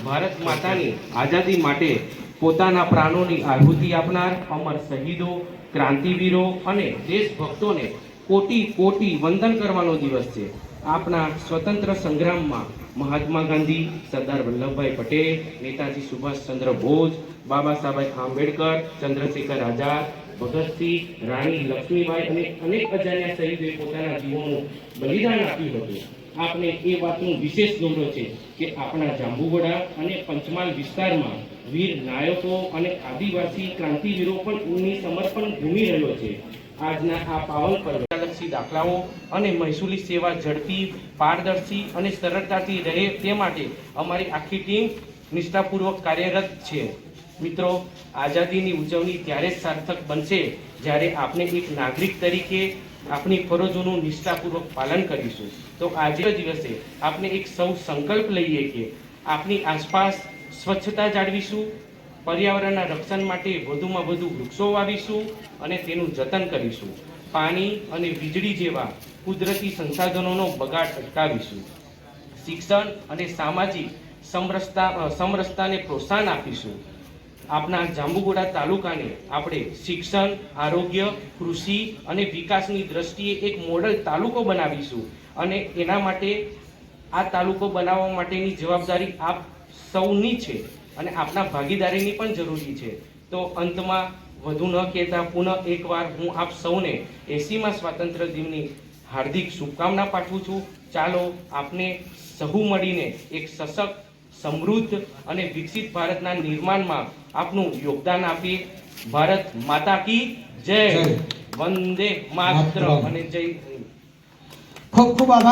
ભારત માતાની આઝાદી માટે પોતાના પ્રાણોની આહુતિ આપનાર અમર શહીદો, ક્રાંતિવીરો અને દેશભક્તોને કોટી કોટી વંદન કરવાનો દિવસ છે। આપણા સ્વતંત્ર સંગ્રામમાં મહાત્મા ગાંધી, સરદાર વલ્લભભાઈ પટેલ, નેતાજી સુભાષચંદ્ર બોઝ, બાબા સાહેબ આંબેડકર, ચંદ્રશેખર આઝાદ, ભગતસિંહ, રાણી લક્ષ્મીબાઈ અને અનેક અજાણ્યા શહીદોએ પોતાના જીવનનું બલિદાન આપ્યું હતું। આપને એ વાતનું વિશેષ ગૌરવ છે કે આપણા જાંબુઘોડા અને પંચમહાલ વિસ્તારમાં વીર નાયકો અને આદિવાસી ક્રાંતિવીરો પણ એમની સમર્પણ ભૂમિ રહ્યો છે। આજના આ પાવન પર્વલક્ષી દાખલાઓ અને મહેસૂલી સેવા ઝડપી, પારદર્શી અને સરળતાથી રહે તે માટે અમારી આખી ટીમ નિષ્ઠાપૂર્વક કાર્યરત છે। મિત્રો, આઝાદીની ઉજવણી ત્યારે જ સાર્થક બનશે જ્યારે આપણે એક નાગરિક તરીકે આપણી ફરજોનું નિષ્ઠાપૂર્વક પાલન કરીશું। તો આજે દિવસે આપણે એક સૌ સંકલ્પ લઈએ કે આપણી આસપાસ સ્વચ્છતા જાળવીશું, પર્યાવરણના રક્ષણ માટે વધુમાં વધુ વૃક્ષો વાવીશું અને તેનું જતન કરીશું, પાણી અને વીજળી જેવા કુદરતી સંસાધનોનો બગાડ અટકાવીશું, શિક્ષણ અને સામાજિક સમરસતાને પ્રોત્સાહન આપીશું। આપણા જાંબુઘોડા તાલુકાને આપણે શિક્ષણ, આરોગ્ય, કૃષિ અને વિકાસની દ્રષ્ટિએ એક મોડલ તાલુકો બનાવીશું અને એના માટે આ તાલુકો બનાવવા માટેની જવાબદારી આપ સૌની છે અને આપના ભાગીદારીની પણ જરૂરી છે। તો અંતમાં વધુ ન કહેતા પુનઃ એકવાર હું આપ સૌને 80મા સ્વાતંત્ર્ય દિનની હાર્દિક શુભકામના પાઠવું છું। ચાલો આપને સહુ મળીને એક સશક્ત, સમૃદ્ધ અને વિકસિત ભારતના નિર્માણમાં આપનું યોગદાન આપીએ। ભારત માતા કી જય, વંદે માતરમ અને જય। ખૂબ ખૂબ આભાર।